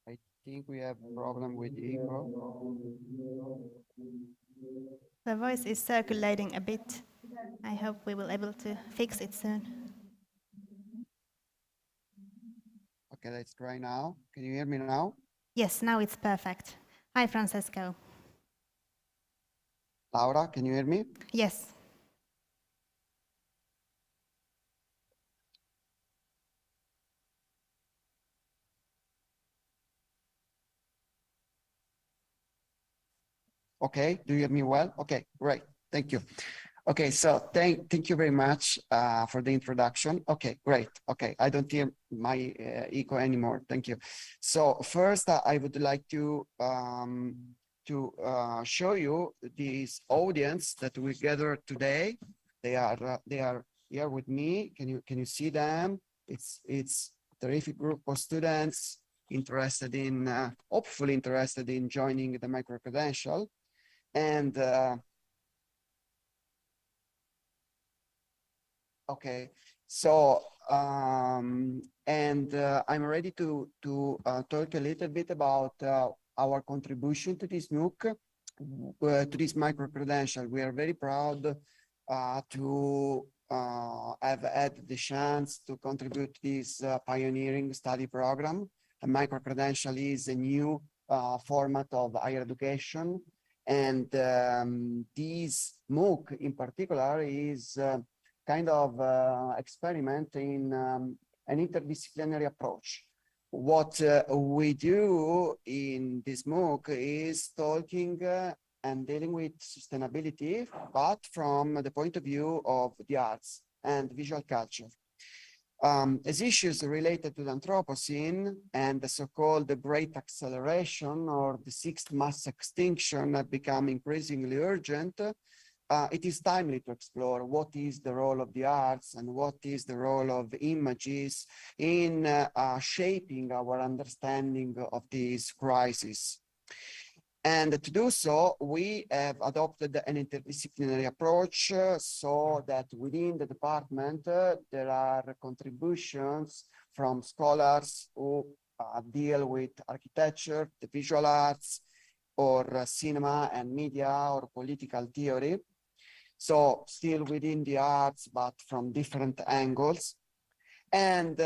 I think we have a problem with echo. The voice is circulating a bit. I hope we will be able to fix it soon. Okay, let's try now. Can you hear me now? Yes, now it's perfect. Hi, Francesco. Laura, can you hear me? Yes. Okay, do you hear me well? Okay, great, thank you. Okay, so thank you very much for the introduction. Okay, great. Okay, I don't hear my echo anymore. Thank you. So first, I would like to show you this audience that we gathered today. They are here with me. Can you see them? It's a terrific group of students interested in, hopefully interested in joining the micro-credential. And okay, so I'm ready to talk a little bit about our contribution to this MOOC, to this micro-credential. We are very proud to have had the chance to contribute to this pioneering study program. A micro-credential is a new format of higher education. And this MOOC in particular is kind of experiment in an interdisciplinary approach. What we do in this MOOC is talking and dealing with sustainability, but from the point of view of the arts and visual culture. As issues related to the Anthropocene and the so-called Great Acceleration or the sixth mass extinction have become increasingly urgent, it is timely to explore what is the role of the arts and what is the role of images in shaping our understanding of this crisis. And to do so, we have adopted an interdisciplinary approach so that within the department, there are contributions from scholars who deal with architecture, the visual arts, or cinema and media or political theory. So still within the arts, but from different angles. And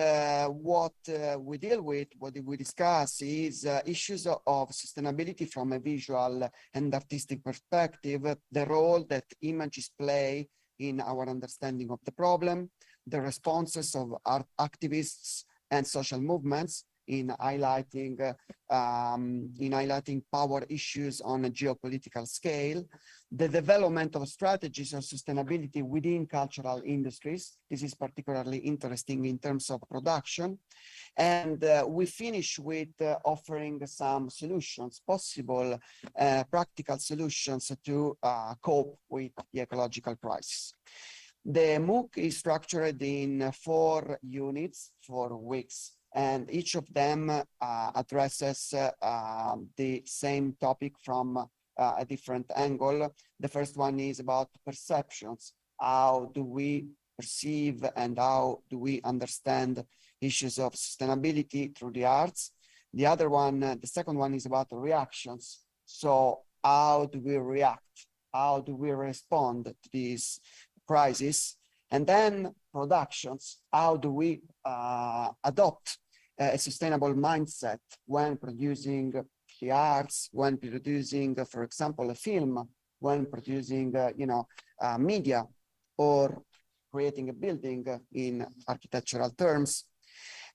what we deal with, what we discuss is issues of sustainability from a visual and artistic perspective, the role that images play in our understanding of the problem, the responses of art activists and social movements in highlighting power issues on a geopolitical scale, the development of strategies of sustainability within cultural industries. This is particularly interesting in terms of production. And we finish with offering some solutions, possible practical solutions to cope with the ecological crisis. The MOOC is structured in 4 units, 4 weeks. And each of them addresses the same topic from a different angle. The first one is about perceptions. How do we perceive and how do we understand issues of sustainability through the arts? The other one, the second one is about reactions. So how do we react? How do we respond to this crisis? And then productions, how do we adopt a sustainable mindset when producing the arts, when producing, for example, a film, when producing, media, or creating a building in architectural terms.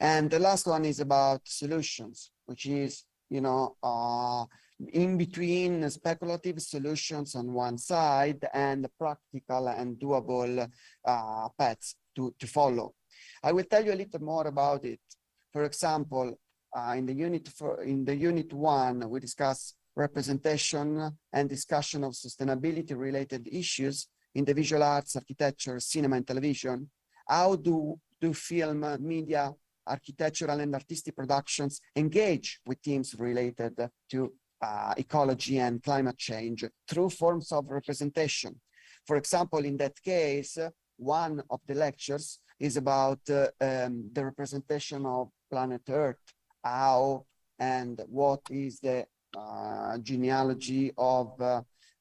And the last one is about solutions, which is, in between speculative solutions on one side and practical and doable paths to follow. I will tell you a little more about it. For example, in the unit 1, we discuss representation and discussion of sustainability related issues in the visual arts, architecture, cinema, and television. How do film, media, architectural and artistic productions engage with themes related to ecology and climate change through forms of representation? For example, in that case, one of the lectures is about the representation of planet Earth, how and what is the genealogy of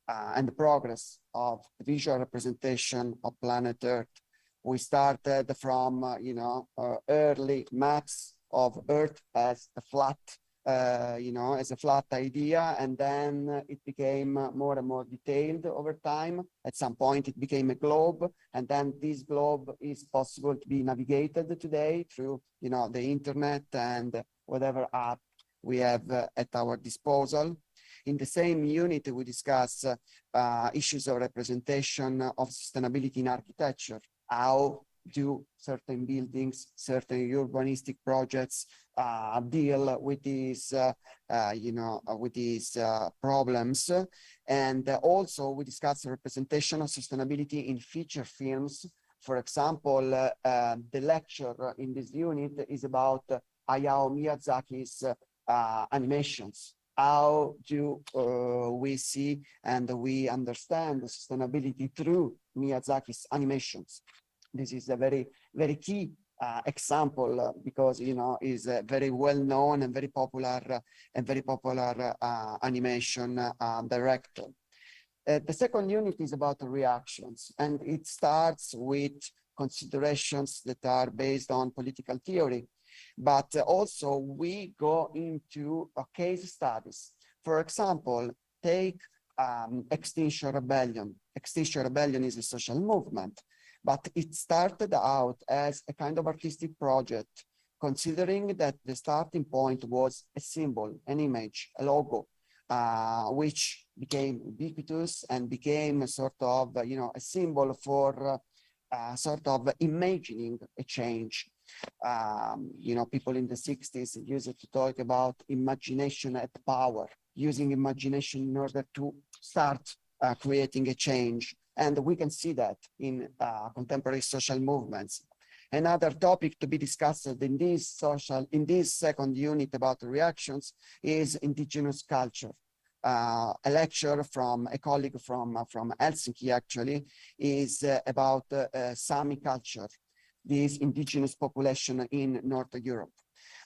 and the progress of the visual representation of planet Earth. We started from, early maps of Earth as a flat, as a flat idea, and then it became more and more detailed over time. At some point, it became a globe, and then this globe is possible to be navigated today through, the internet and whatever app we have at our disposal. In the same unit, we discuss issues of representation of sustainability in architecture. How do certain buildings, certain urbanistic projects deal with these, problems? And also we discuss representation of sustainability in feature films. For example, the lecture in this unit is about Hayao Miyazaki's animations. How do we see and we understand sustainability through Miyazaki's animations? This is a very, very key example because, is a very well-known and very popular animation director. The second unit is about reactions, and it starts with considerations that are based on political theory. But also we go into case studies. For example, take Extinction Rebellion. Extinction Rebellion is a social movement, but it started out as a kind of artistic project, considering that the starting point was a symbol, an image, a logo, which became ubiquitous and became a sort of, a symbol for sort of imagining a change. People in the 60s used to talk about imagination at power, using imagination in order to start creating a change. And we can see that in contemporary social movements. Another topic to be discussed in this second unit about reactions is indigenous culture. A lecture from a colleague from Helsinki actually is about Sami culture, this indigenous population in Northern Europe.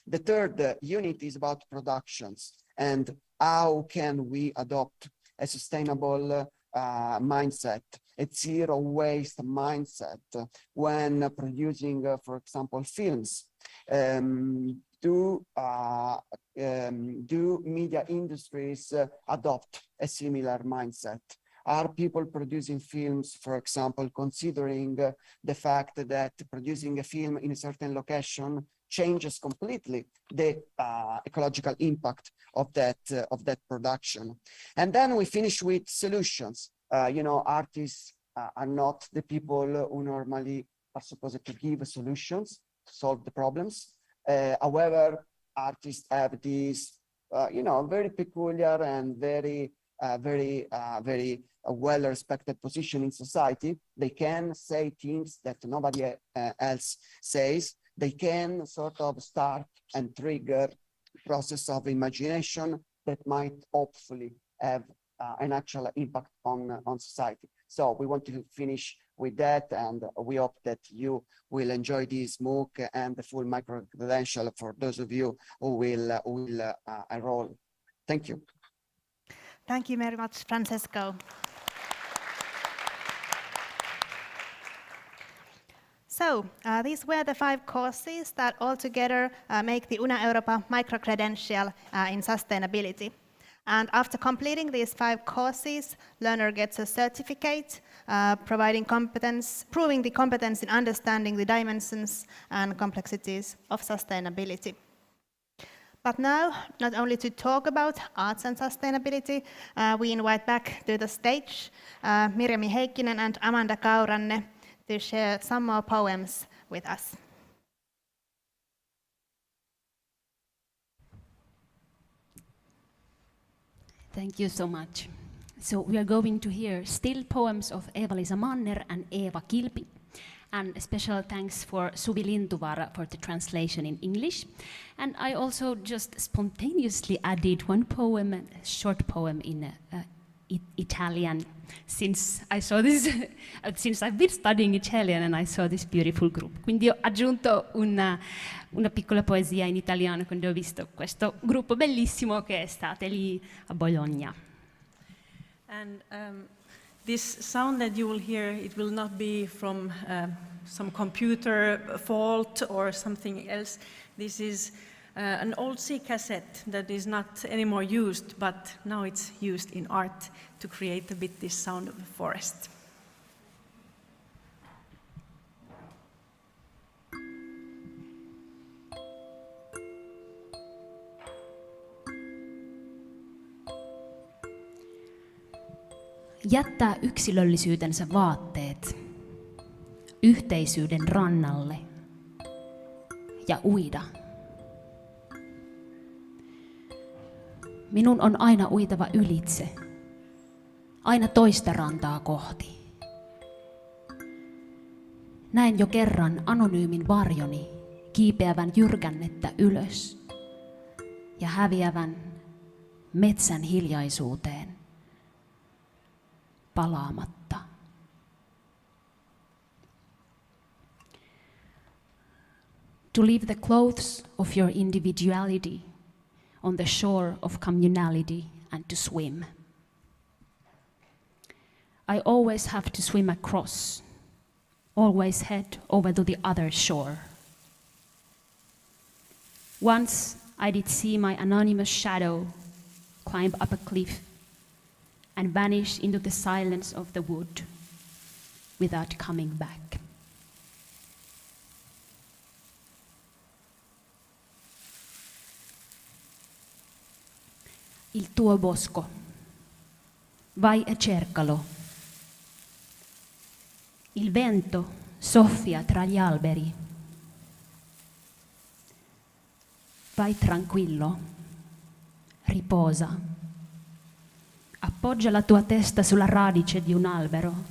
The third unit is about productions and how can we adopt a sustainable mindset, a zero waste mindset when producing, for example, films. Do media industries adopt a similar mindset? Are people producing films, for example, considering the fact that producing a film in a certain location changes completely the ecological impact of that production? And then we finish with solutions. Artists are not the people who normally are supposed to give solutions to solve the problems. However, artists have these, very peculiar and very well-respected position in society. They can say things that nobody else says. They can sort of start and trigger process of imagination that might hopefully have an actual impact on society. So we want to finish with that, and we hope that you will enjoy this MOOC and the full micro-credential for those of you who will enroll. Thank you. Thank you very much, Francesco. So these were the 5 courses that altogether make the Una Europa Micro-credential in sustainability. And after completing these 5 courses, learner gets a certificate proving the competence in understanding the dimensions and complexities of sustainability. But now, not only to talk about arts and sustainability, we invite back to the stage Mirjami Heikkinen and Amanda Kauranne to share some more poems with us. Thank you so much. So we are going to hear still poems of Eva-Liisa Manner and Eeva Kilpi. And a special thanks for Suvi Lintuvaara for the translation in English. And I also just spontaneously added one poem, a short poem in Italian, since I saw this, since I've been studying Italian and I saw this beautiful group. Quindi ho aggiunto una piccola poesia in italiano quando ho visto questo gruppo bellissimo che state lì a Bologna. And this sound that you will hear, it will not be from some computer fault or something else. This is an old C cassette that is not anymore used, but now it's used in art to create a bit this sound of the forest. Jättää yksilöllisyytensä vaatteet yhteisyyden rannalle ja uida. Minun on aina uitava ylitse, aina toista rantaa kohti. Näen jo kerran anonyymin varjoni kiipeävän jyrkännettä ylös ja häviävän metsän hiljaisuuteen palaamatta. To leave the clothes of your individuality on the shore of communality and to swim. I always have to swim across, always head over to the other shore. Once I did see my anonymous shadow climb up a cliff and vanish into the silence of the wood without coming back. Il tuo bosco, vai e cercalo. Il vento soffia tra gli alberi. Vai tranquillo, riposa. Appoggia la tua testa sulla radice di un albero.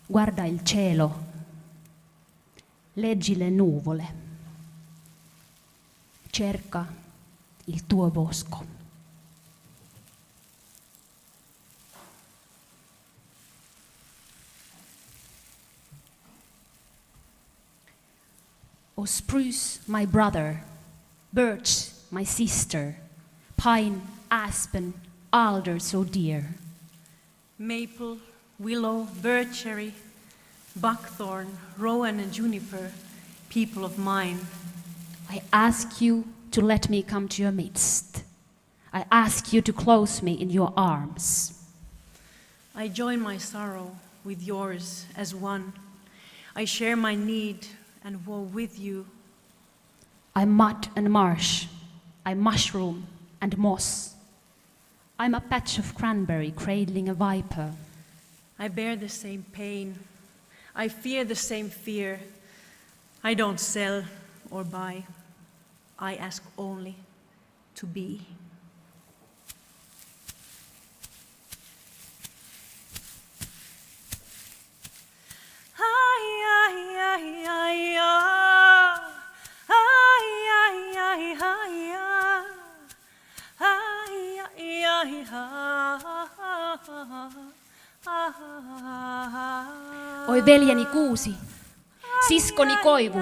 Guarda il cielo. Leggi le nuvole. Cerca il tuo bosco. O spruce, my brother, birch, my sister, pine, aspen, alder so dear. Maple, willow, birch-cherry, buckthorn, rowan and juniper, people of mine. I ask you to let me come to your midst. I ask you to close me in your arms. I join my sorrow with yours as one. I share my need and woe with you. I'm mud and marsh. I'm mushroom and moss. I'm a patch of cranberry cradling a viper. I bear the same pain. I fear the same fear. I don't sell or buy. I ask only to be. Oi veljeni kuusi, siskoni koivu,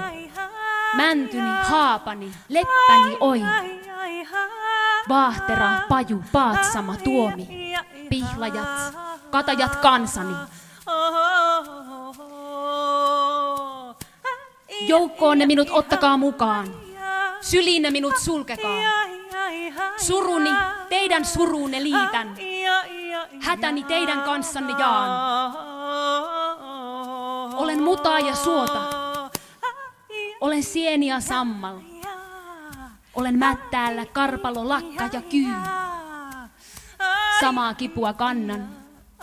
mäntyni, haapani, leppäni oi. Vaahtera, paju, paatsama, tuomi, pihlajat, katajat kansani. Joukkoonne minut ottakaa mukaan, syliinne minut sulkekaa. Suruni, teidän suruunne liitän, hätäni teidän kanssanne jaan. Olen mutaa ja suota, olen sieni ja sammal. Olen mättäällä, karpalo, lakka ja kyy. Samaa kipua kannan,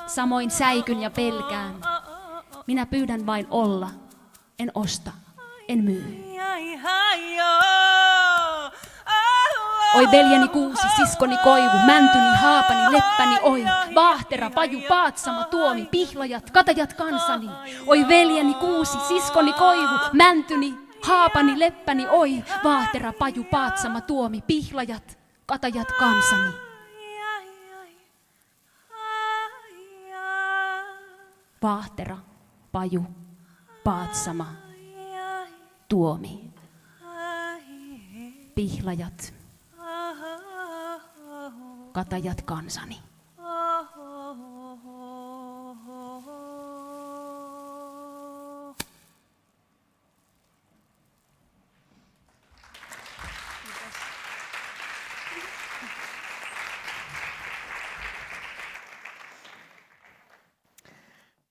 samoin säikyn ja pelkään. Minä pyydän vain olla, en osta, en myy. Oi veljeni kuusi, siskoni koivu, mäntyni, haapani, leppäni oi. Vaahtera, paju, paatsama, tuomi, pihlajat, katajat kansani. Oi veljeni kuusi, siskoni koivu, mäntyni, haapani, leppäni oi. Vaahtera, paju, paatsama, tuomi, pihlajat, katajat kansani. Vaahtera, paju, paatsama, tuomi, pihlajat, katajat kansani.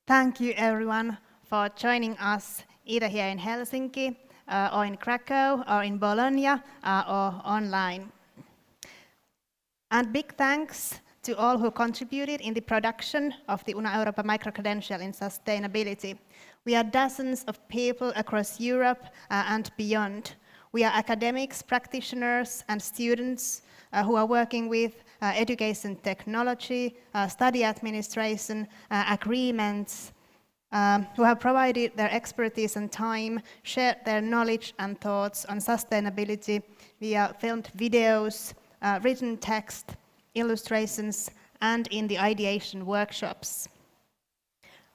Thank you everyone for joining us either here in Helsinki or in Krakow or in Bologna or online. And big thanks to all who contributed in the production of the Europa Micro-credential in sustainability. We are dozens of people across Europe and beyond. We are academics, practitioners and students who are working with education technology, study administration, agreements, who have provided their expertise and time, shared their knowledge and thoughts on sustainability via filmed videos, written text, illustrations, and in the ideation workshops.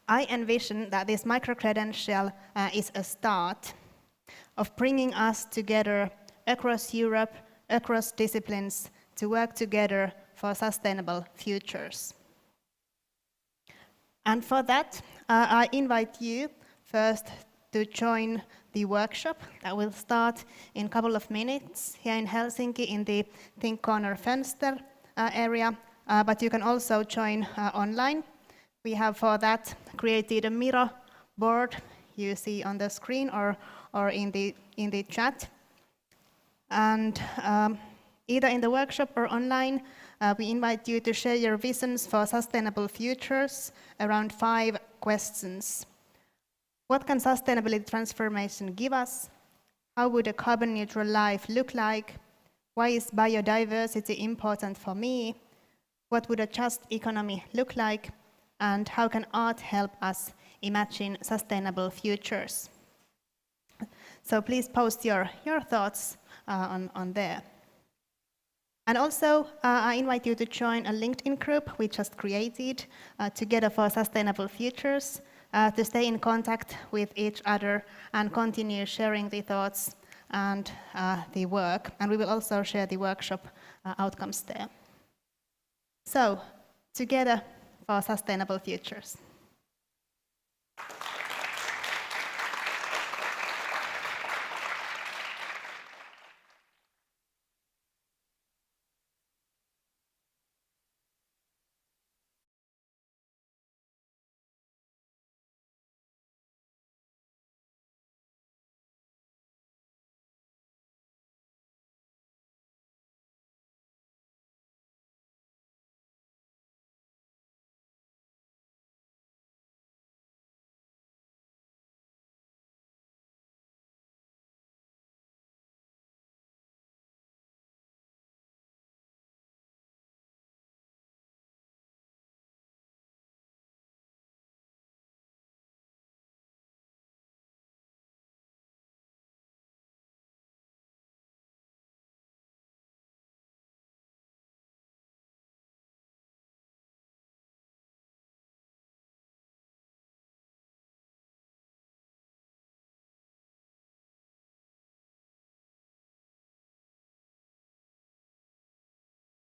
I envision that this micro-credential is a start of bringing us together across Europe, across disciplines, to work together for sustainable futures. And for that, I invite you first to join the workshop that will start in a couple of minutes here in Helsinki in the Think Corner Fönster area, but you can also join online. We have for that created a Miro board you see on the screen or in the chat. And either in the workshop or online, we invite you to share your visions for sustainable futures around 5 questions. What can sustainability transformation give us? How would a carbon neutral life look like? Why is biodiversity important for me? What would a just economy look like? And how can art help us imagine sustainable futures? So please post your thoughts on there. And also, I invite you to join a LinkedIn group we just created, Together for Sustainable Futures, to stay in contact with each other and continue sharing the thoughts and the work. And we will also share the workshop outcomes there. So, Together for Sustainable Futures.